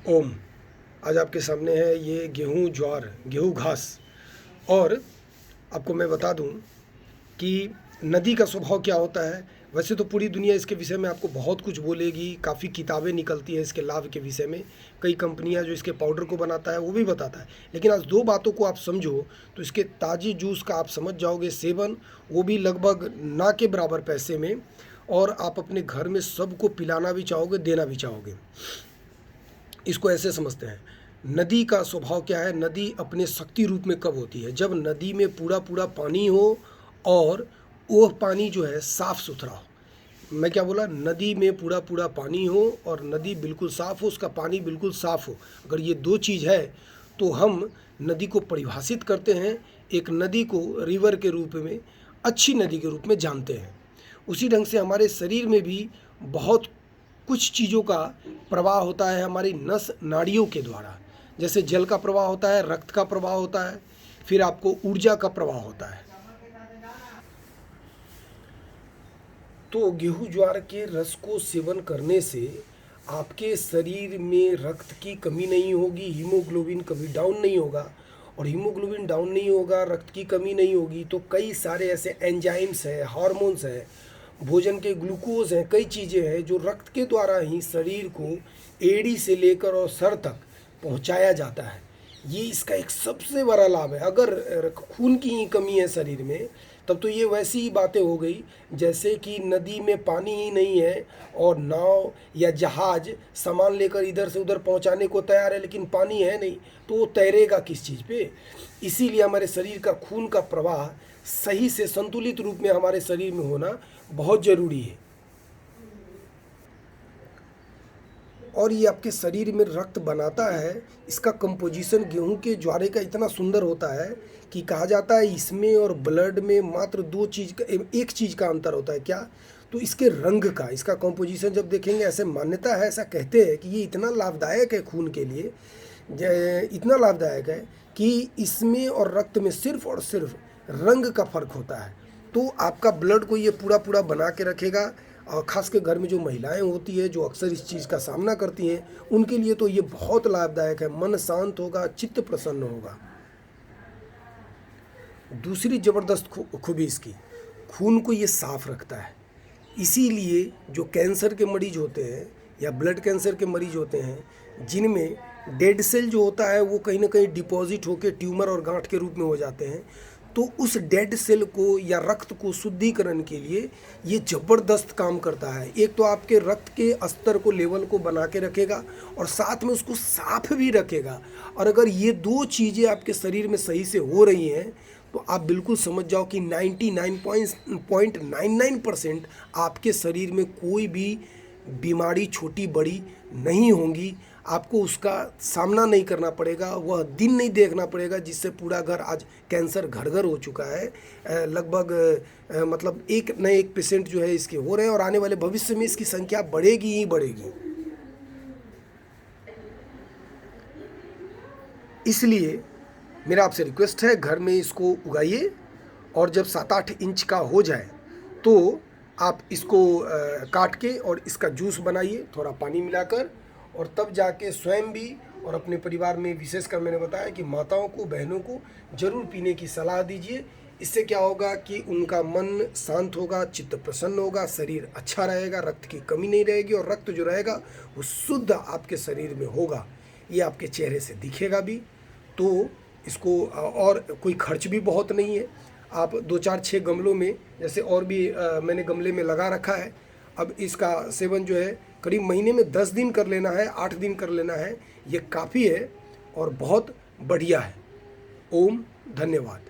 ओम। आज आपके सामने है ये गेहूँ ज्वार गेहूँ घास। और आपको मैं बता दूं कि नदी का स्वभाव क्या होता है। वैसे तो पूरी दुनिया इसके विषय में आपको बहुत कुछ बोलेगी, काफ़ी किताबें निकलती हैं इसके लाभ के विषय में। कई कंपनियां जो इसके पाउडर को बनाता है वो भी बताता है। लेकिन आज दो बातों को आप समझो तो इसके ताज़े जूस का आप समझ जाओगे सेवन, वो भी लगभग ना के बराबर पैसे में, और आप अपने घर में सबको पिलाना भी चाहोगे, देना भी चाहोगे। इसको ऐसे समझते हैं, नदी का स्वभाव क्या है। नदी अपने शक्ति रूप में कब होती है? जब नदी में पूरा पूरा पानी हो और वह पानी जो है साफ़ सुथरा हो। मैं क्या बोला? नदी में पूरा पूरा पानी हो और नदी बिल्कुल साफ़ हो, उसका पानी बिल्कुल साफ़ हो। अगर ये दो चीज़ है तो हम नदी को परिभाषित करते हैं, एक नदी को रिवर के रूप में, अच्छी नदी के रूप में जानते हैं। उसी ढंग से हमारे शरीर में भी बहुत कुछ चीज़ों का प्रवाह होता है हमारी नस नाड़ियों के द्वारा। जैसे जल का प्रवाह होता है, रक्त का प्रवाह होता है, फिर आपको ऊर्जा का प्रवाह होता है। तो गेहूं ज्वार के रस को सेवन करने से आपके शरीर में रक्त की कमी नहीं होगी, हीमोग्लोबिन कभी डाउन नहीं होगा। और हीमोग्लोबिन डाउन नहीं होगा, रक्त की कमी नहीं होगी, तो कई सारे ऐसे एंजाइम्स हैं, हार्मोन्स हैं, भोजन के ग्लूकोज हैं, कई चीज़ें हैं जो रक्त के द्वारा ही शरीर को एड़ी से लेकर और सर तक पहुंचाया जाता है। ये इसका एक सबसे बड़ा लाभ है। अगर खून की ही कमी है शरीर में तब तो ये वैसी ही बातें हो गई जैसे कि नदी में पानी ही नहीं है और नाव या जहाज सामान लेकर इधर से उधर पहुंचाने को तैयार है, लेकिन पानी है नहीं, तो वो तैरेगा किस चीज़ पे? इसीलिए हमारे शरीर का खून का प्रवाह सही से संतुलित रूप में हमारे शरीर में होना बहुत ज़रूरी है। और ये आपके शरीर में रक्त बनाता है। इसका कंपोजिशन गेहूं के ज्वारे का इतना सुंदर होता है कि कहा जाता है इसमें और ब्लड में मात्र दो चीज़ का, एक चीज़ का अंतर होता है। क्या? तो इसके रंग का। इसका कंपोजिशन जब देखेंगे, ऐसे मान्यता है, ऐसा कहते हैं कि ये इतना लाभदायक है खून के लिए, इतना लाभदायक है कि इसमें और रक्त में सिर्फ और सिर्फ रंग का फ़र्क होता है। तो आपका ब्लड को ये पूरा पूरा बना के रखेगा। और ख़ास के घर में जो महिलाएं होती है जो अक्सर इस चीज़ का सामना करती हैं, उनके लिए तो ये बहुत लाभदायक है। मन शांत होगा, चित्त प्रसन्न होगा। दूसरी ज़बरदस्त खूबी इसकी, खून को ये साफ रखता है। इसीलिए जो कैंसर के मरीज होते हैं या ब्लड कैंसर के मरीज होते हैं जिनमें डेड सेल जो होता है वो कहीं ना कहीं डिपॉजिट होकर ट्यूमर और गांठ के रूप में हो जाते हैं, तो उस डेड सेल को या रक्त को शुद्धिकरण के लिए ये ज़बरदस्त काम करता है। एक तो आपके रक्त के स्तर को, लेवल को बना के रखेगा और साथ में उसको साफ भी रखेगा। और अगर ये दो चीज़ें आपके शरीर में सही से हो रही हैं तो आप बिल्कुल समझ जाओ कि 99.99% आपके शरीर में कोई भी बीमारी छोटी बड़ी नहीं होंगी। आपको उसका सामना नहीं करना पड़ेगा, वह दिन नहीं देखना पड़ेगा जिससे पूरा घर, आज कैंसर घर घर हो चुका है। लगभग मतलब एक न एक पेशेंट जो है इसके हो रहे हैं और आने वाले भविष्य में इसकी संख्या बढ़ेगी ही बढ़ेगी। इसलिए मेरा आपसे रिक्वेस्ट है, घर में इसको उगाइए और जब 7-8 इंच का हो जाए तो आप इसको काट के और इसका जूस बनाइए थोड़ा पानी मिलाकर, और तब जाके स्वयं भी और अपने परिवार में, विशेषकर मैंने बताया कि माताओं को, बहनों को ज़रूर पीने की सलाह दीजिए। इससे क्या होगा कि उनका मन शांत होगा, चित्त प्रसन्न होगा, शरीर अच्छा रहेगा, रक्त की कमी नहीं रहेगी और रक्त जो रहेगा वो शुद्ध आपके शरीर में होगा। ये आपके चेहरे से दिखेगा भी। तो इसको, और कोई खर्च भी बहुत नहीं है। आप 2-4-6 गमलों में, जैसे और भी मैंने गमले में लगा रखा है। अब इसका सेवन जो है करीब महीने में 10 दिन कर लेना है, 8 दिन कर लेना है, ये काफ़ी है और बहुत बढ़िया है। ओम, धन्यवाद।